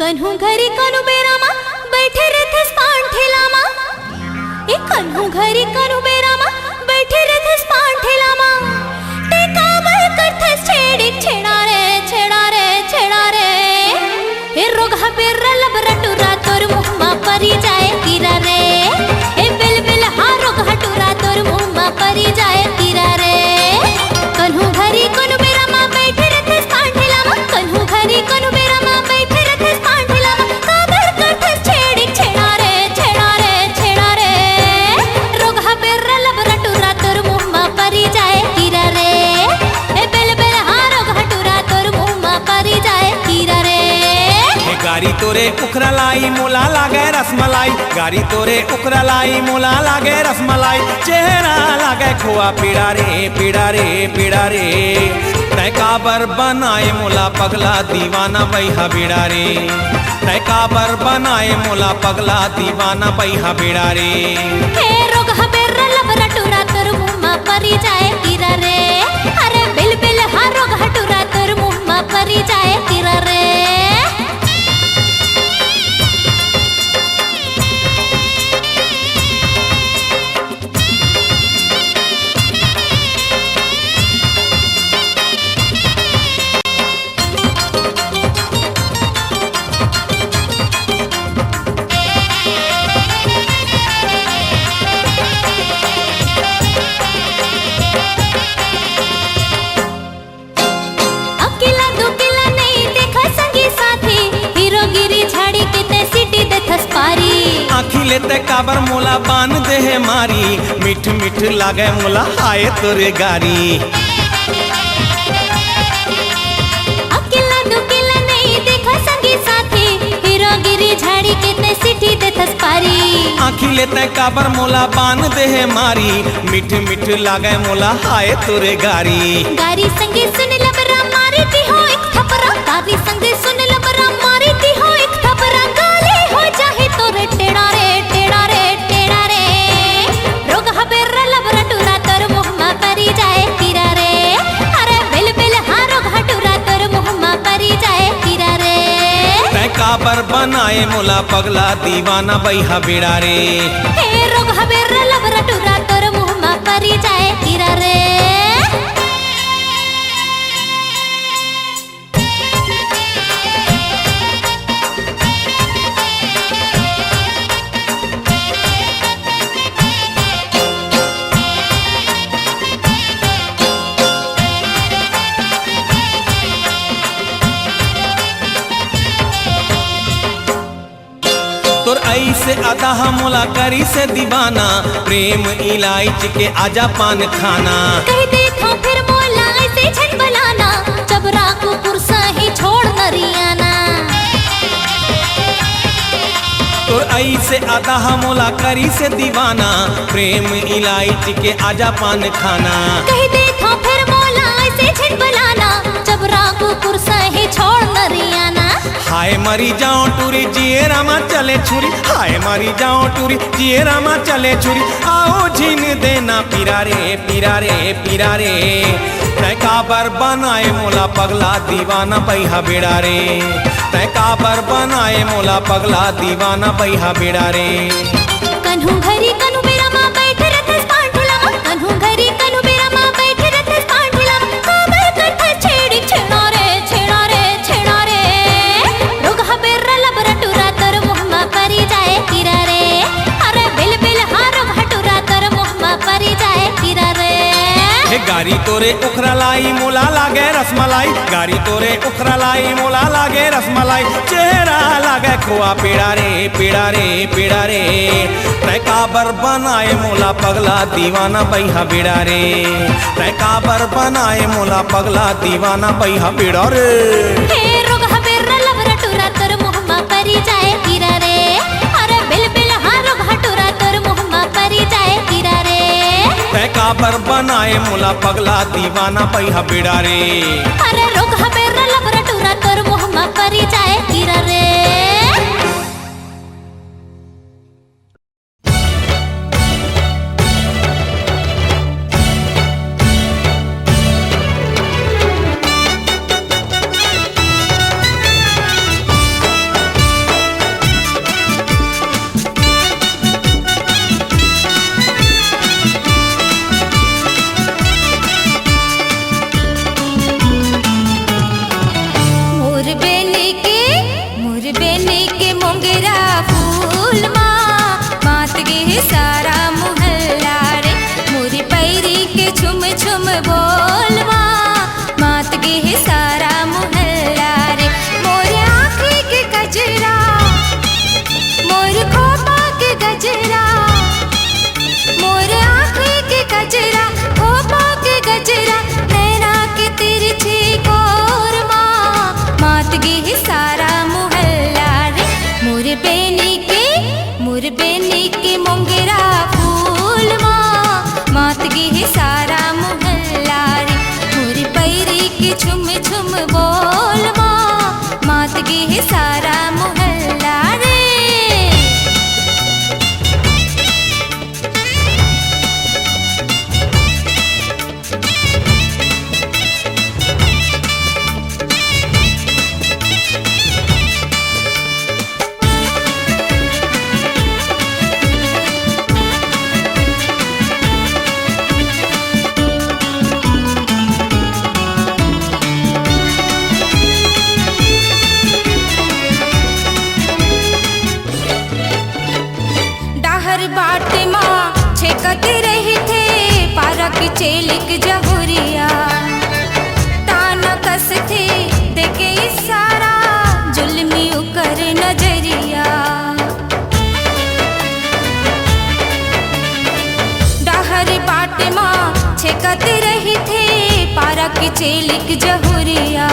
कन्हू घरी कनु बेरामा बैठे रहथस पान ठेलामा। ए कन्हू घरी कनु बेरामा बैठे रहथस पान ठेलामा। ते काबर करथस छेड़ी छेड़ा रे छेड़ा रे छेड़ा रे। ए रोगा पेर लबरटुरा तोर मुहमा परी जाए कीरा रे। ए बिल बिल हा रोगा टुरा तोर मुहमा परी जाए कीरा रे। कन्हू घरी कनु बेरामा बैठे रहथस पान ठेलामा। कन्हू घरी कनु बेरामा बैठे रहथस पान ठेलामा। काबर करथस छेड़ी छेड़ा रे छेड़ा रे छेड़ा रे। रोगा पेर लबरटुरा तोर मुहमा परी जाए कीरा रे। ए बिल बिल हा रोगा टुरा तोर मुहमा परी जाए कीरा रे। गारी तोरे उखरा लाई मोला लागे रसमलाई। गारी तोरे उखरा लाई मोला लागे रसमलाई। चेहरा लागे खोआ पीड़ा रे पीड़ा रे पीड़ा रे। तय काबर बनाए मोला पगला दीवाना बैहा बीड़ा रे। तय काबर बनाए मोला पगला दीवाना बैहा बीड़ा रे। हे रोगा पेर लबरटुरा तोर मुहमा परी जाए कीरा रे। अरे बिल बिल हा रोगा टुरा तोर मुहमा परी जाए कीरा रे। आखिले ते काबर मोला बान दे है मारी। मिठ मिठ लागे मोला आए तोरे गारी। अकेला दुकेला नहीं देखा संगी साथी। हीरोगिरी झाड़ी के ते सिटी देथस पारी। आखिले ते काबर मोला बान दे है मारी। मिठ मिठ लागे मोला आए तोरे गारी। गारी संगे सुन लबरा मारी दी हो एक थपरा। गारी संगे सुन लबरा मारी दी हो एक थपरा। गाली हो जाहे तोरे टेढ़ा रे टेढ़ा रे टेढ़ा रे। रोगा पेर लबरटुरा तोर मुहमा परी जाए कीरा रे। अरे बिल बिल हा रोगा टुरा तोर मुहमा परी जाए कीरा रे। तय काबर बनाए मोला पगला दीवाना बैहा बीड़ा रे। हे रोगा पेर लबरटुरा तोर मुहमा परी जाए कीरा रे। तोर ऐसे अदा मोला करी से दीवाना। प्रेम इलायच के आजा पान खाना। कह दे था फिर मोला ऐसे झट बलाना। जबरा को कुर्सा ही छोड़ नरियाना। तोर ऐसे अदा मोला करी से दीवाना। प्रेम इलायच के आजा पान खाना। कह दे था फिर मोला ऐसे झट बलाना। जबरा को कुर्सा ही छोड़ नरियाना। हाय मरी जाओ टूरी जिए रामा चले छुरी। हाय मरी जाओ टूरी जिए रामा चले छुरी। आओ झीन देना पीरा रे पीरा रे पीरा रे। तय काबर बनाए मोला पगला दीवाना बैहा बीड़ा रे। तय काबर बनाए मोला पगला दीवाना बैहा बीड़ा रे। कन्हू घरी कनु बेरामा बैठे रहथस पान ठेलामा। कन्हू घरी कनु बेरामा बैठे रहथस पान ठेलामा। काबर करथस छेड़ी छेड़ा रे छेड़ा रे छेड़ा रे। रोगा पेर लबरटुरा तोर मुहमा परी जाए कीरा रे। अरे बिल बिल हा रोगा टुरा तोर मुहमा परी जाए कीरा रे। हे गारी तोरे उखरा लाई मोला लागे रसमलाई। गारी तोरे उखरा लाई मोला लागे रसमलाई। चेहरा लागे खोआ पीड़ा रे पीड़ा रे पीड़ा रे। तय काबर बनाए मोला पगला दीवाना बैहा बीड़ा रे। तय काबर बनाए मोला पगला दीवाना बैहा बीड़ा रे। हे रोगा पेर लबरटुरा तोर मुहमा परी जाए कीरा रे। अरे बिल बिल हा रोगा टुरा तोर मुहमा परी जाए कीरा रे। तय काबर बनाए मोला पगला दीवाना बैहा बीड़ा रे। अरे रोगा पेर लबरटुरा तोर मुहमा परी जाए कीरा रे। की चेलिक जहुरिया ताना कस थे देखे इशारा जुल्मी उकर नजरिया डहरी बाट माँ छेकत रही थे पारा की चेलिक जहुरिया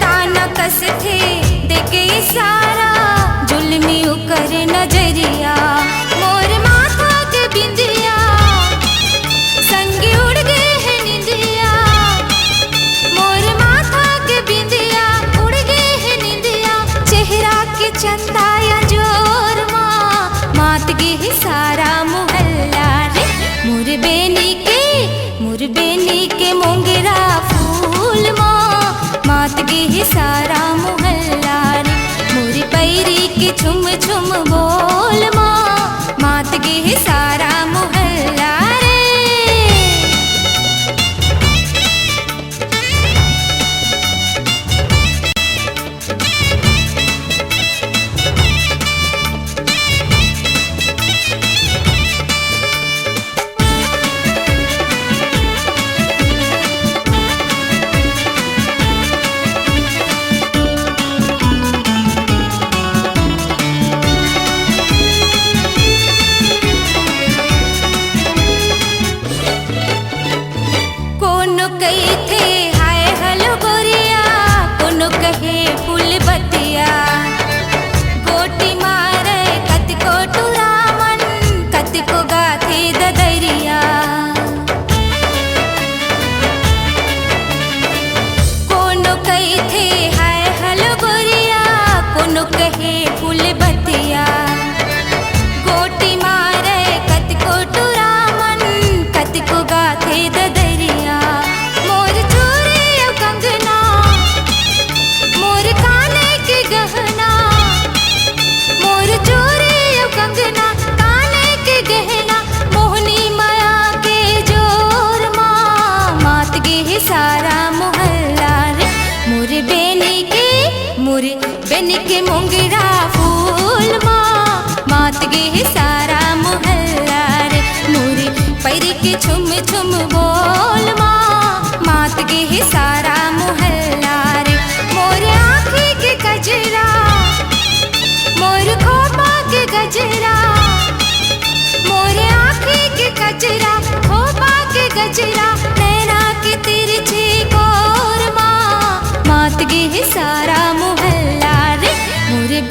ताना कस थे देखे इशारा जुल्मी उकर नजरिया मोर माथा के बिंदिया संगी उड़ गए है निंदिया मोर माथा के बिंदिया उड़ गए है निंदिया चेहरा के चंदाया जोर माँ मात गे सारा मोहल्ला रे मोर बेनी के मोंगरा फूल माँ मात गे सारा मोहल्ला रे मोरी पैरी के छुम छुम बोल माँ मात गे सारा मोहल्ला रे कई थे हाय हलो गोरिया कोनो कहे फूल बतिया गोटी मारे कति को टुरामन कति को गाथे ददरिया कोनो कई थे हाय हलो गोरिया कोनो कहे फूल बतिया गोटी मारे कति को टुरामन कति को गाथे ददरिया गहना मोर चोरी कंगना काने के गहना मोहनी माया के जोर माँ मात गे सारा मोहल्ला रे मोर बेनी के मोंगरा फूल माँ मात गे सारा मोहल्ला रे मोरी पैर के छुम छुम बोल माँ मात गे सारा मोहल्ला रे मोर आँखी के गजरा मोर खोपा के गजरा मोर आँखी के गजरा खोपा के गजरा नैना के तिरछी गोर माँ मात गे सारा मोहल्ला रे मोर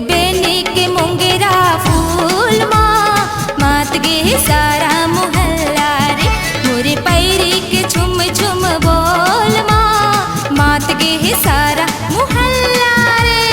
बेनी के मोंगरा फूल माँ मात गे सारा मोहल्ला रे मोरे पैरी के छुम छुम बोल माँ मात गे सारा मोहल्ला रे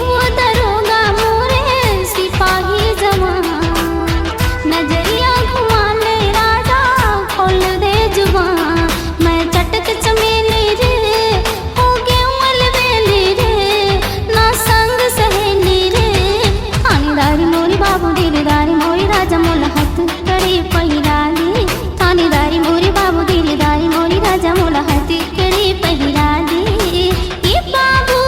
वो दरोगा मोरे सिपाही जवान, नजरिया घुमा ले राजा खोल दे जुबान। मैं चटक चमेली रे हो गे मलबेली रे, ना संग सहेली रे। थानेदारी मोरी बाबू दिलदारी मोरी राजा मोला हाथ कड़ी पहिराली, थानेदारी मोरी बाबू दिलदारी मोरी राजा मोला हाथ कड़ी पहिराली। ये बाबू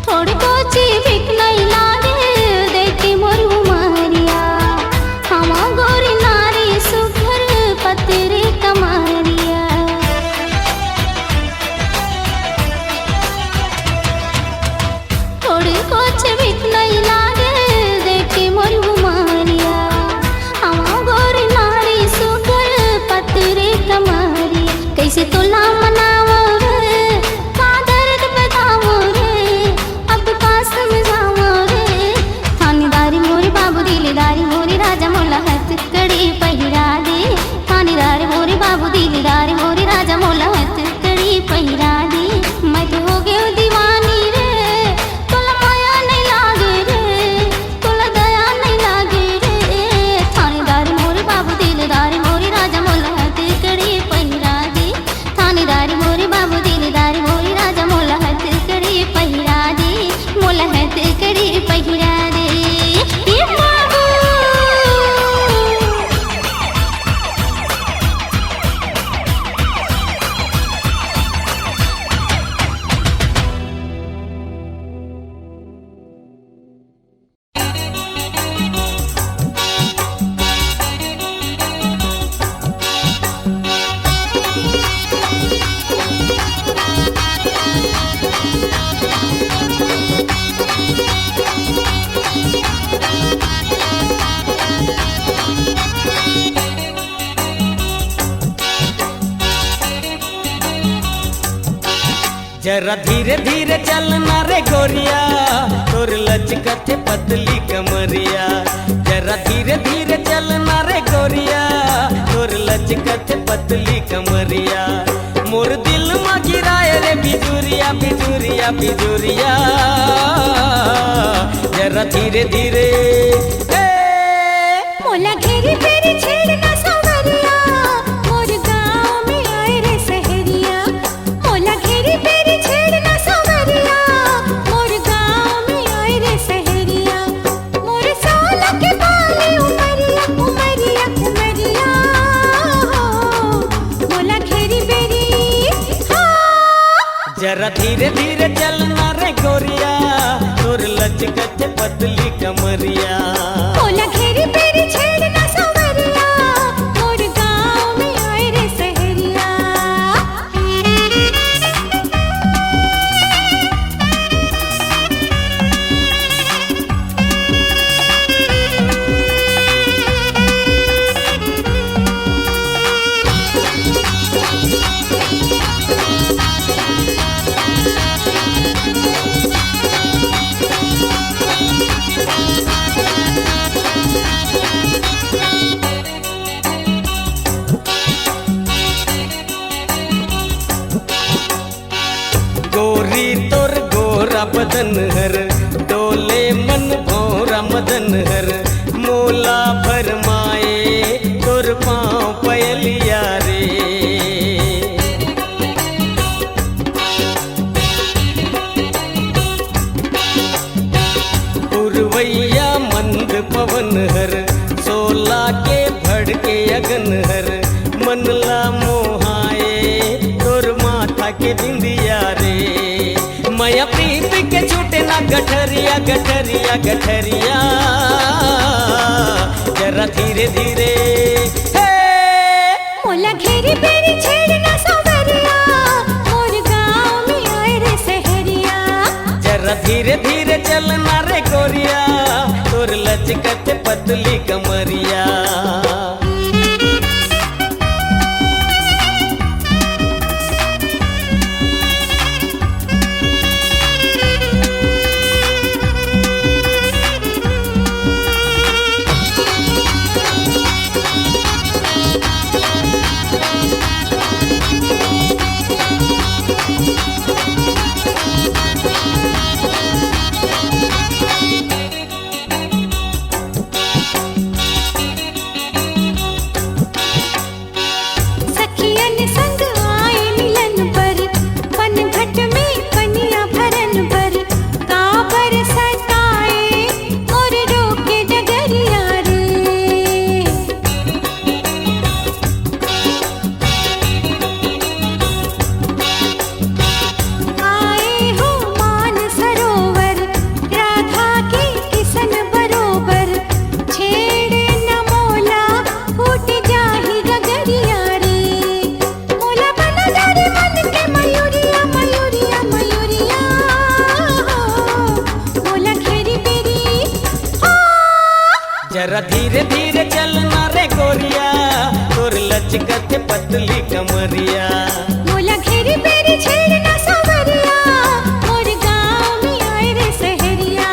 थोड़ी कोची बिक नहीं लागे देखी मोर उमरिया, हमा गोरी नारी सुघर पतरी कमरिया। थोड़ी कोची बिक नहीं लागे देखी मोर उमरिया, हमा गोरी नारी सुघर पतरी कमरिया। कैसे तोला मनावो रे का दर्द बतावो रे, अब का समझावो रे। थानेदारी मोरी बाबू दिलदारी मोरी राजा मोला हाथ कड़ी पहिरा दे, थानेदारी मोरी बाबू दिलदारी मोरी राजा मोला हाथ कड़ी पहिरा दे। मैं तो हो गई दीवानी रे तोला माया नहीं लागे रे, तोला दया नहीं लागे रे। थानेदारी मोरी बाबू दिलदारी मोरी राजा मोला हाथ कड़ी पहिरा दे, थानेदारी मोरी बाबू दिलदारी मोरी राजा मोला हाथ कड़ी पहिरा दे, मोला हाथ कड़ी पहिरा दे। ये बाबू जरा धीरे धीरे चलना रे गोरिया, तोर लचकत पतली कमरिया। जरा धीरे धीरे चलना रे गोरिया, तोर लचकत पतली कमरिया। मोर दिल में गिराए रे बिजुरिया बिजुरिया बिजुरिया। जरा धीरे धीरे मोला घेरी फेरी छेड़ना सवरिया, मोर गाँव में आए रे सहरिया। मोला घेरी फेरी छेड़ना सवरिया, मोर गाँव में आए रे सहरिया। मोर साला के बाले उमरिया उमरिया उमरिया, मोला घेरी फेरी जरा धीरे धीरे चलना रे गोरिया, तोर लचकत पतली कमरिया। मोला घेरी फेरी छेड़ना सवरिया, मोर गाँव में आए रे सहरिया। गोरी तोर गोरा बदन हर, डोले मन भौरा मदन हर। मोला भरमाए तोर पाँव पयलिया रे। उर्वैया मंद पवन हर, सोला के भड़के अगन हर। मनला मोहाए तोर माथा के बिंदिया रे। माया प्रीत के छूटे ना गठरिया गठरिया गठरिया। जरा धीरे धीरे मोला घेरी बेरी छेड़ना सवरिया, मोर गाँव में आए रे सहरिया। जरा धीरे धीरे चलना रे गोरिया, तोर लचकत पतली कमरिया। सखियन संग आए मिलन पर, पनघट में पनिया भरन पर, काबर सताए और रोके डगरिया रे। आए हो मान सरोवर, राधा के किसन बरोबर, छेड़े न मोला फूट जाही गगरिया रे। मोला बना डारे मन के मयूरिया मयूरिया मयूरिया, मोला घेरी बेरी जरा धीरे धीरे चलना रे गोरिया, तोर लचकत पतली कमरिया। मोला घेरी बेरी छेड़ना सावरिया, मोर गाँव में आए रे सहरिया।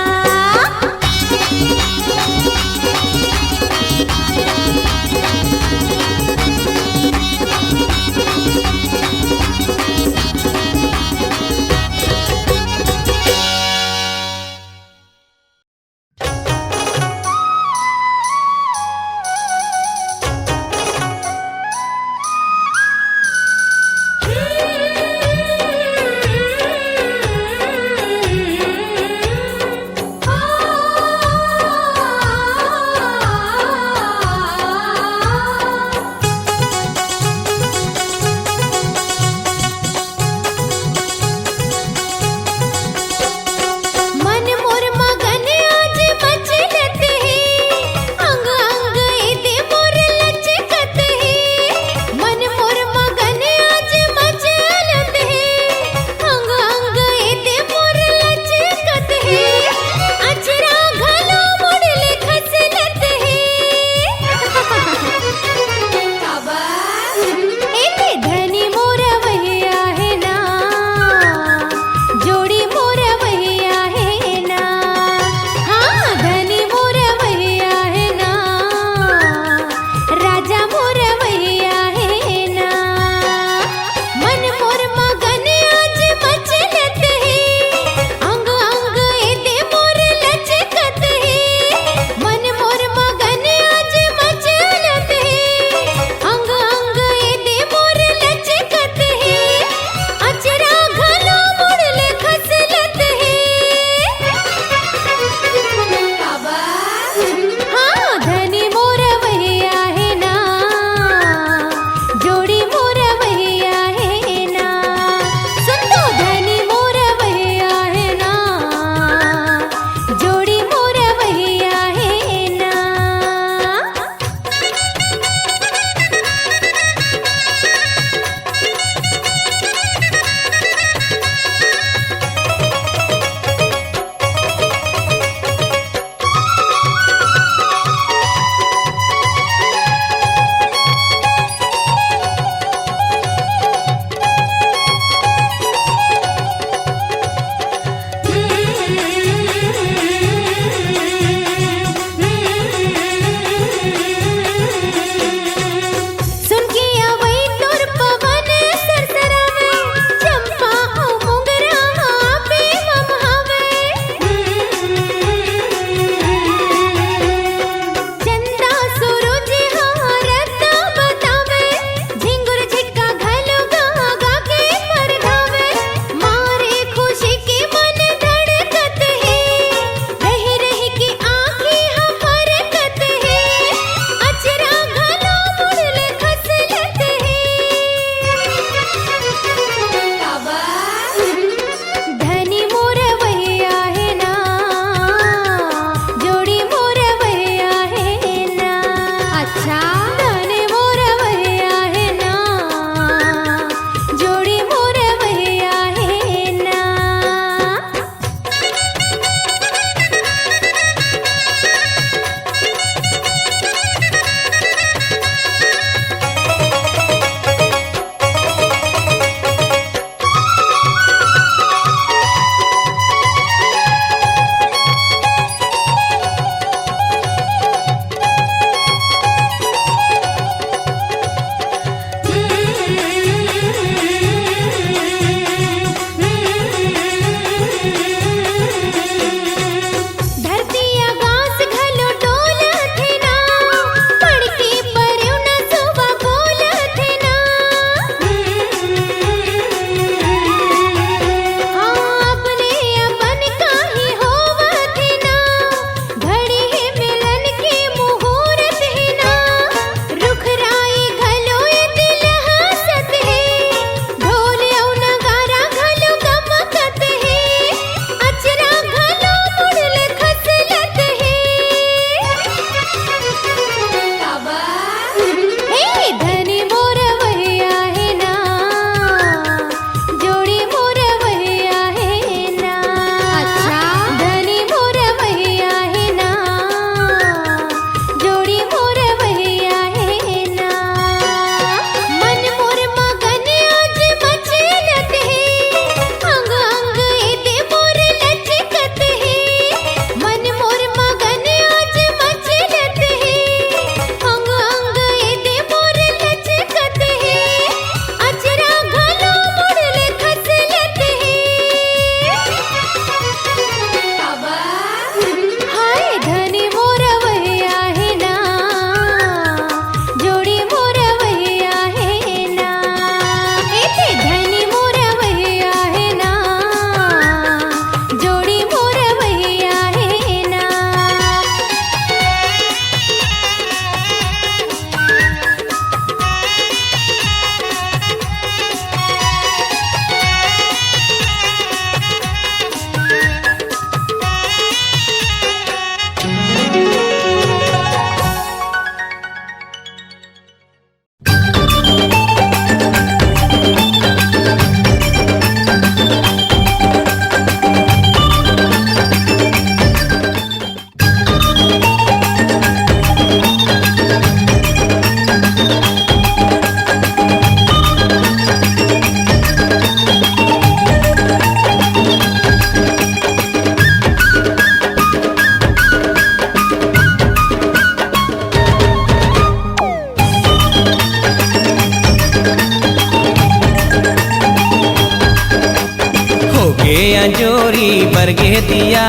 अंजोरी बरगे दिया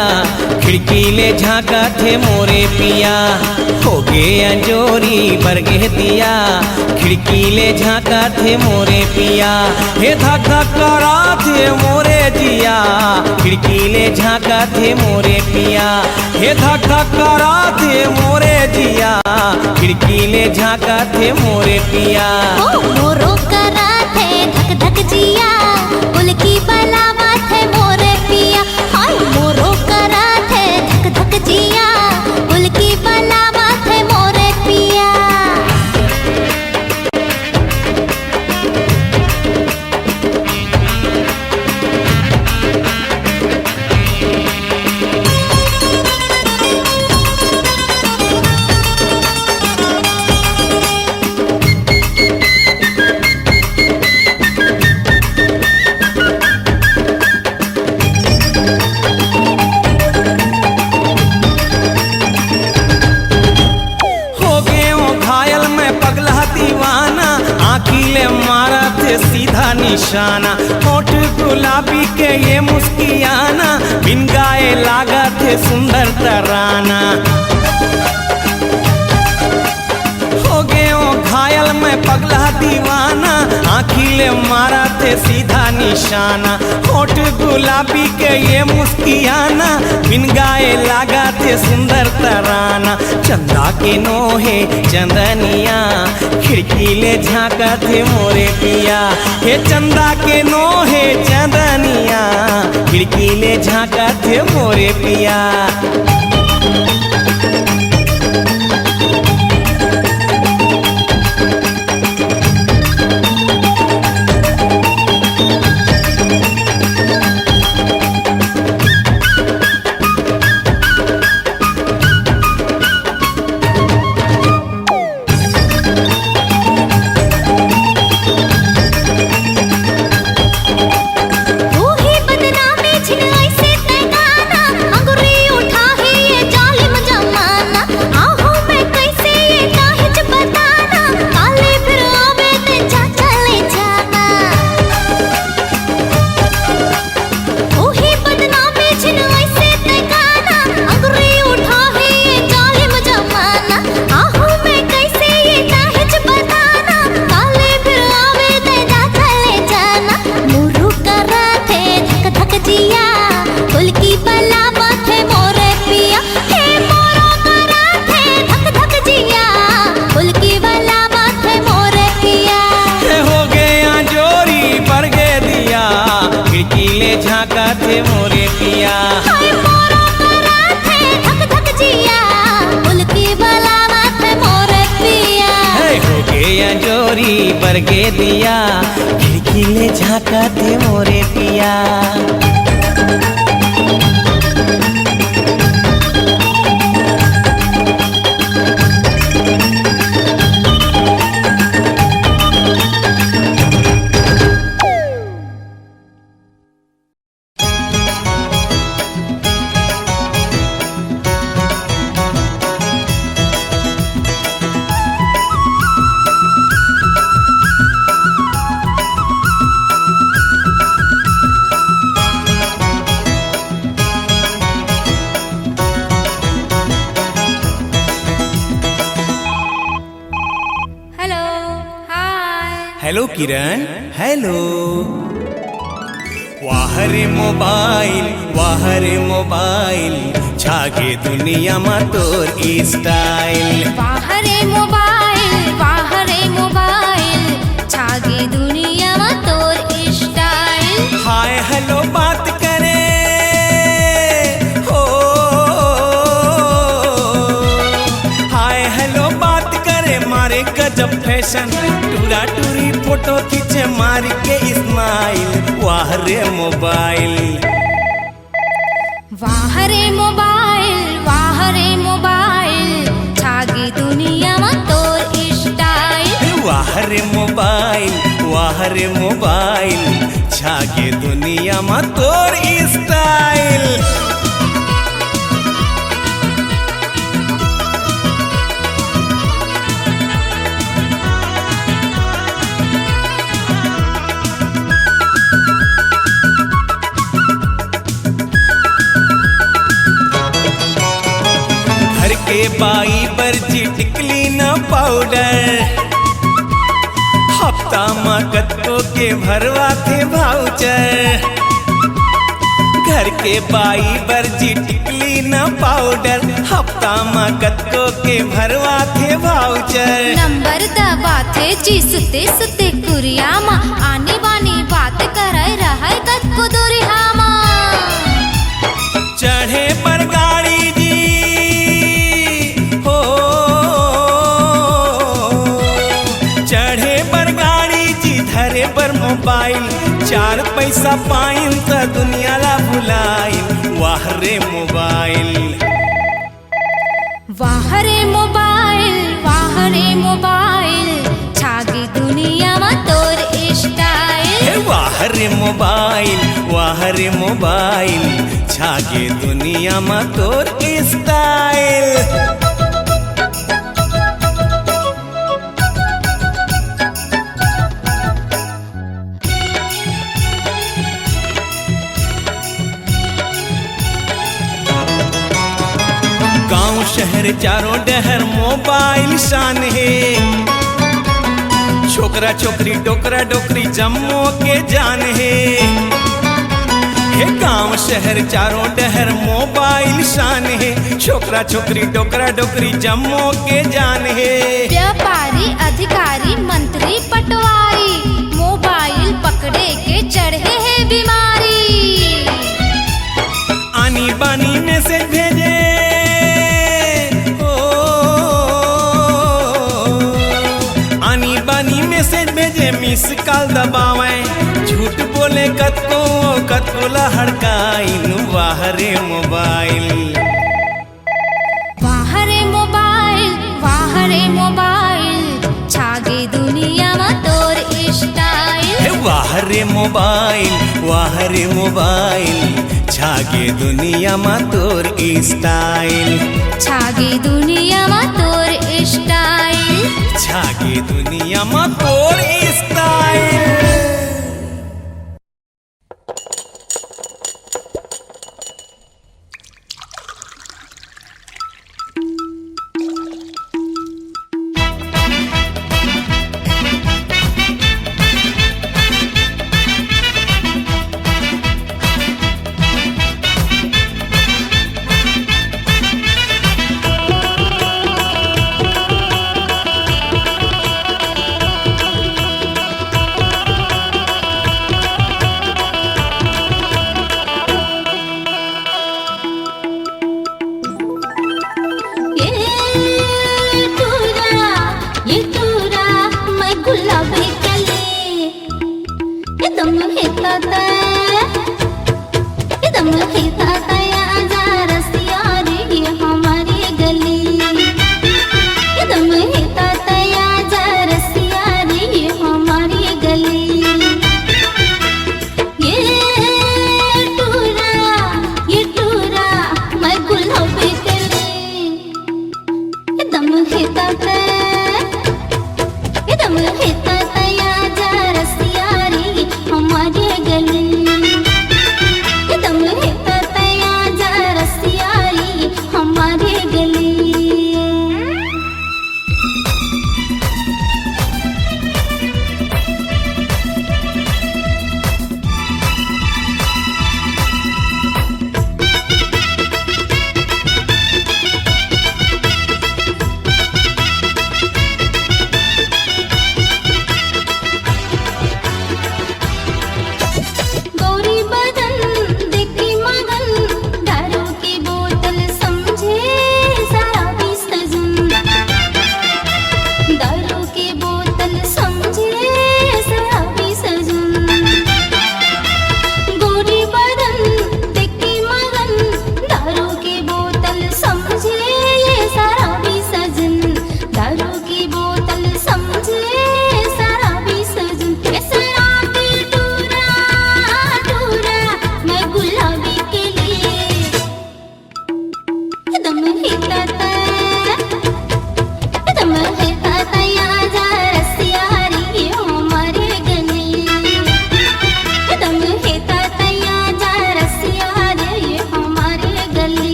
खिड़की ले झांका थे मोरे पिया। हो गे अंजोरी बरगे दिया खिड़की ले झांका थे मोरे पिया। हे धक धक करा थे मोरे जिया खिड़की ले झांका थे मोरे पिया। हे धक धक करा थे मोरे जिया खिड़की ले झांका थे मोरे पिया। ओ मोरो करा थे धक धक जिया उल्की बलावा थे मोरे पिया। हाय मोरो करा थे धक धक जिया उल्की बलावा थे मोरे पिया। सीधा निशाना होठ गुलाबी के ये मुस्कियाना बिन गाए लागा थे सुंदर तराना। हो गए घायल में पगला दीवाना आँखिले मारा थे सीधा निशाना। होठ गुलाबी के ये मुस्कियाना बिन गाए लागा थे सुंदर तराना। चंदा के नोहे चंदनिया खिड़की ले झांका थे मोरे पिया। हे चंदा के नोहे चंदनिया खिड़की ले झांका थे मोरे पिया। झांका थे मोरे पिया। हाय मोरो करा थे धक धक जिया उल्की बलावा थे मोरे पिया। हो गया जोरी बरगे दिया खिड़की ले झांका थे मोरे पिया। हेलो किरण हेलो। वाह रे मोबाइल छागे दुनिया में तोर स्टाइल। वाह रे मोबाइल छागे दुनिया में तोर स्टाइल। हाय हेलो बात करे हो हाय हेलो बात करे मारे गजब फैशन टूरा टूरी फोटो खींचे मार के स्माइल। वाह रे मोबाइल छागे दुनिया में तोर स्टाइल। वाह रे मोबाइल छागे दुनिया में तोर स्टाइल। बाई बरजी टिकली न पाउडर, हफ्ता मकतो के भरवा थे भाउचर। घर के बाई बरजी टिकली न पाउडर, हफ्ता मकतो के भरवा थे भाउचर। नंबर दबाते जी सुते सुते कुरियामा, आनी बानी बात करे रहे कत को दुरिहामा। चढ़े पर गाड़ी जी हो, चढ़े पर गाड़ी जी धरे पर मोबाइल, 4 पैसा पाइन त दुनिया ला भुलाइन। वाह रे मोबाइल, वाह रे मोबाइल, वाह रे मोबाइल, छागी दुनिया में तोर स्टाइल। वाह रे मोबाइल, वाह रे मोबाइल, छागे दुनिया में तोर स्टाइल। गांव शहर चारों डहर मोबाइल शान है, छोकरा छोकरी डोकरा डोकरी जम्मो के जान है। हे गांव शहर चारों डहर मोबाइल शान है, छोकरा छोकरी डोकरा डोकरी जम्मो के जान है। व्यापारी अधिकारी मंत्री पटवारी, मोबाइल पकड़े के चढ़े है बीमारी। आनी बानी मैसेज भेजे, आनी बानी मैसेज भेजे, मिस कॉल दबावे, झूठ बोले कतको कतको लहड़काइन। वाह रे मोबाइल, वाह रे मोबाइल, वाह रे मोबाइल, छागे दुनिया में तोर स्टाइल। वाह रे मोबाइल, वाह रे मोबाइल, छागे दुनिया में तोर स्टाइल। छागे दुनिया में तोर स्टाइल, छागे दुनिया में तोर स्टाइल।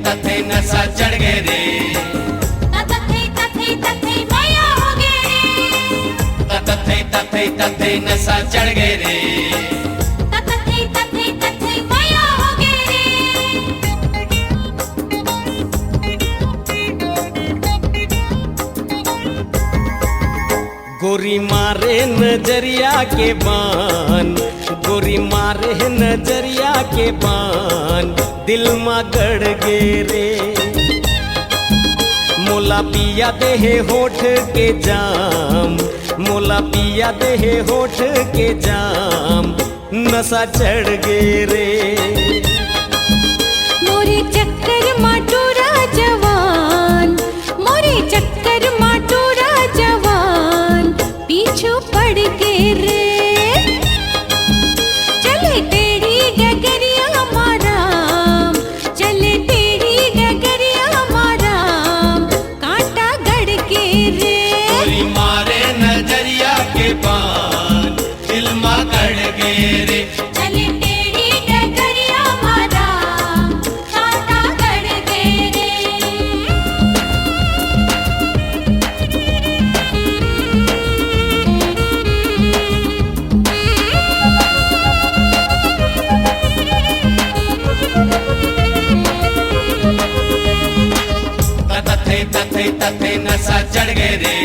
तथे नशा चढ़ गए रे, तथे मैया हो गए तथे नशा चढ़ गए रे। तथे मैया हो गए गोरी मारे नजरिया के बान, गोरी मारे नजरिया के बान, दिल मा गड़ गे रे। मोला पिया देहे होठ के जाम, मोला पिया देहे होठ के जाम, नशा चढ़ गे रे। मोरे चक्कर माटूरा जवान, मोरे चक्कर माटूरा जवान, पीछू पड़ के रे। चले टेढ़ी डगरिया माराम, चले टेढ़ी डगरिया माराम, कांटा गड़ के रे। गोरी मारे नजरिया के बान, दिल मा गड़ गे रे। चले टेढ़ी डगरिया माराम, कांटा गड़ के रे। तथे नशा चढ़ गए रे,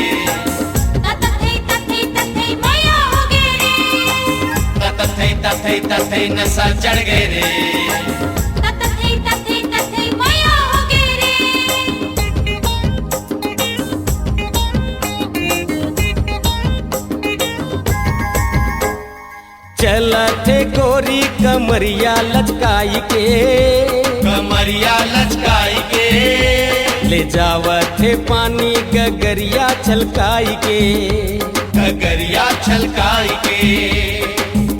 तथे मैया हो गए तथे नशा चढ़ गए रे। तथे मैया हो गए चलते गोरी कमरिया लचकाई के, कमरिया लचकाई के, ले जावते पानी गगरिया छलकाई के, गगरिया छलकाई के।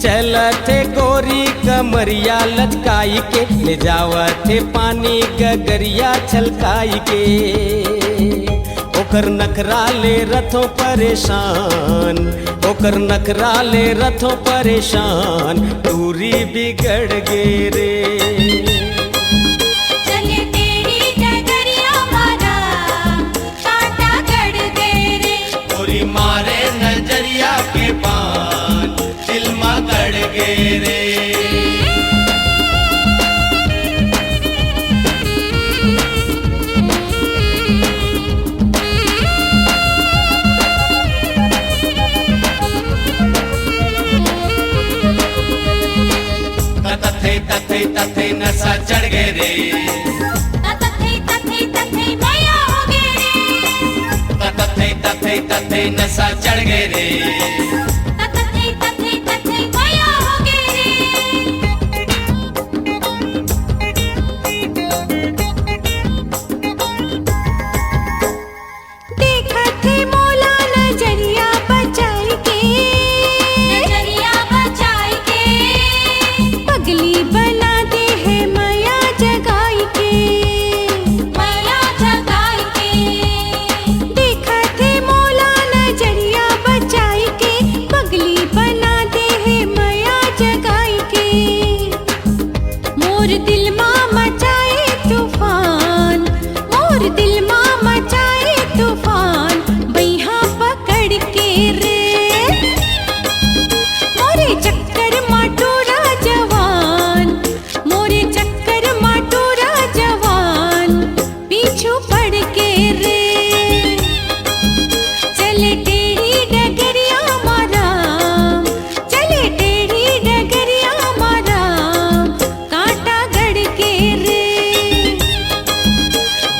चलते गोरी कमरिया लचकाई के, ले जावते पानी गगरिया छलकाई के। ओकर नखरा ले रथों परेशान, ओकर नखरा ले रथों परेशान, दूरी बिगड़ गे रे। चले टेढ़ी डगरिया माराम, कांटा गड़ गए रे। गोरी मारे नजरिया के बान, दिल मा गड़ गे रे। तथे नशा चढ़ गए रे, तथे मैया हो गए तथे नशा चढ़ गए रे। तथे मैया हो गए। देखा थे मोला नजरिया बचाई के, नजरिया बचाई के, पगली बना दे है मैया जगाई के, मैया जगाई के। देखा थे मोला नजरिया बचाई के, पगली बना दे है मैया जगाई के। मोर दिल मा मचाए तूफान, मोर दिल मा मचाए तूफान, बैहा पकड़ के रे। मोरे चक्कर माटूरा जवान, मोरे चक्कर माटूरा जवान, पीछू पड़ के रे। चले टेढ़ी डगरिया माराम, चले टेढ़ी डगरिया माराम, कांटा गड़ के रे।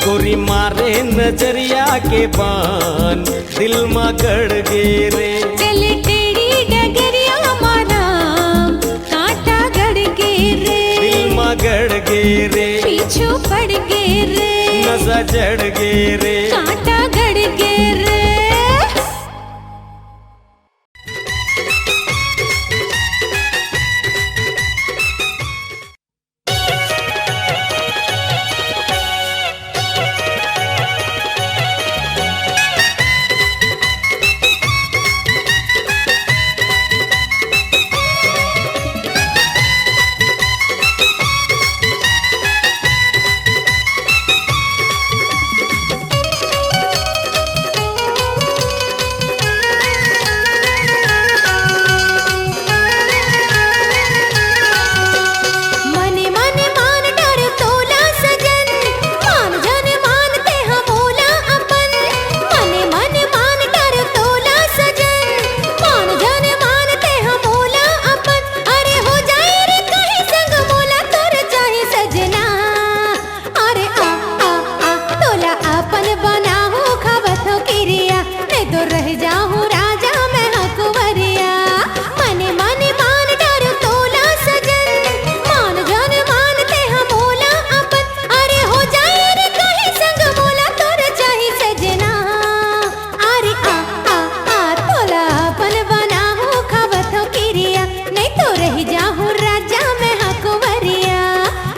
गोरी मारे नजरिया के बान, दिल मा गड़ गे रे। चले टेढ़ी डगरिया माराम, कांटा गड़ के रे। दिल मा गड़ गे रे, पीछू पड़ के रे, नशा चढ़ गे रे। कांटा गड़ के रे। अपन बनाहू खावत हो किरिया, नहीं तो रह जाहूँ राजा मैं हकुवरिया। मने मने मान डर तोला सजन, मान जान मानते हम मोला अपन, अरे हो जाए रे कहीं संग मोला तोर चाही सजना। अरे आ तोला अपन बनाहू खावत हो किरिया, नहीं तो रह जाहूँ राजा मैं हकुवरिया।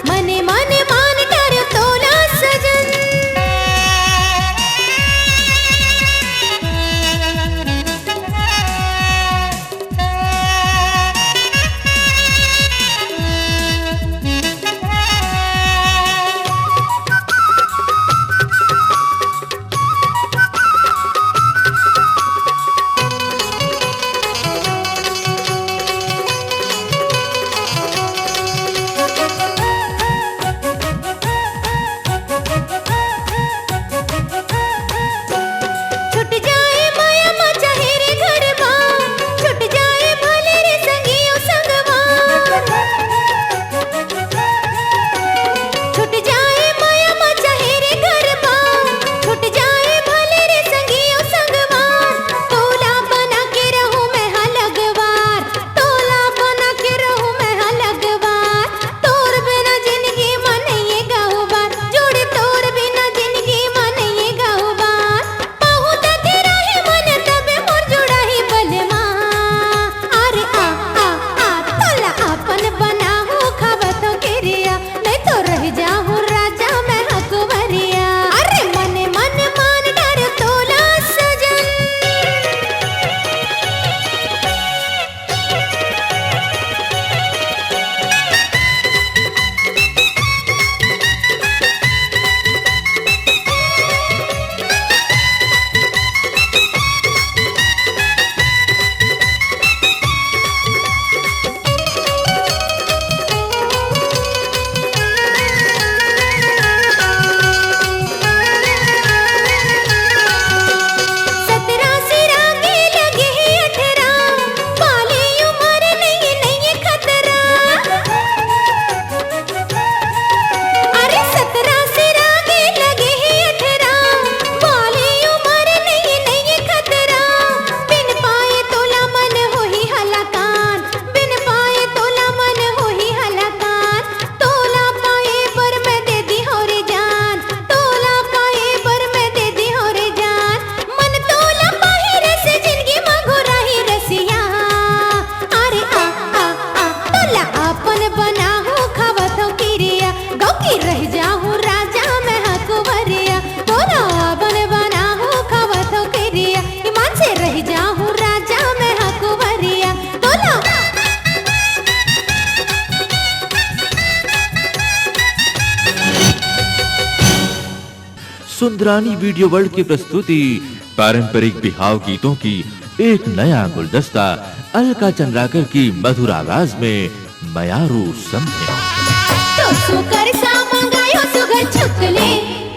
मने मने मान डर तोला सजन। छुट जाए माया मचा हेरे घर बार, छुट जाए भले रे संगियों संगवार। छुट जाए माया मचा हेरे घर बार, छुट जाए भले रे संगियों संगवार। तोला बना के रहूं मैं हलगवार, तोला बना के रहूं मैं हलगवार। तोर बिना जिंदगी मन ये गहुबार, जोड़े तोर बिना जिंदगी मन ये गहुबार। बहुत तेरा ही मन तबे मोर जुड़ा ही बलमा। अरे आ तोला अपन बनाहू खावत हो किरिया, नहीं तो रह जाहूँ राजा मैं हकुवरिया। अरे मने मन मान डर तोला सजन। सतरा सिरा के लगे ही 18, बाली उम्र नहीं खतरा। अरे 17 सिरा के लगे ही 18, बाली उम्र नहीं खतरा। बिन पाए तोला मन हो ही हलाकान, बिन पाए तोला मन हो ही हलाकान। तोला पाए पर मैं दे दी हो रे जान, तोला पाए पर मैं दे दी हो रे जान। मन तोला पाही रस जिंदगी मांगो राही रसिया। अरे तोला अपन बनाहू खावत हो किरिया, गौ की रह जाहूँ राजा मैं हकुवरिया। तोला अपन बनाहू खावत हो किरिया, ईमान से रह जाहूँ राजा मैं हकुवरिया। तोला सुंदरानी वीडियो वर्ल्ड की प्रस्तुति पारंपरिक बिहाव गीतों की एक नया गुलदस्ता अलका चंद्राकर की मधुर आवाज में मयारू समझे। तोर सुकर सा मंगायो सुगर चुकले,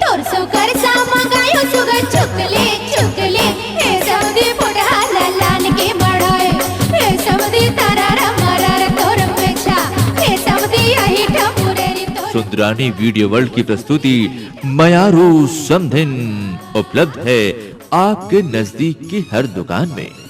तोर सुकर सा मंगायो सुगर चुकले। हे सौदी बुढ़ा लालान के बढ़ाए, हे सौदी तारा मरार तोर पेक्षा, हे सौदी यही ठपुरेरी तोर। सुंदरानी वीडियो वर्ल्ड की प्रस्तुति मयारू समधिन उपलब्ध है आपके नजदीक की हर दुकान में।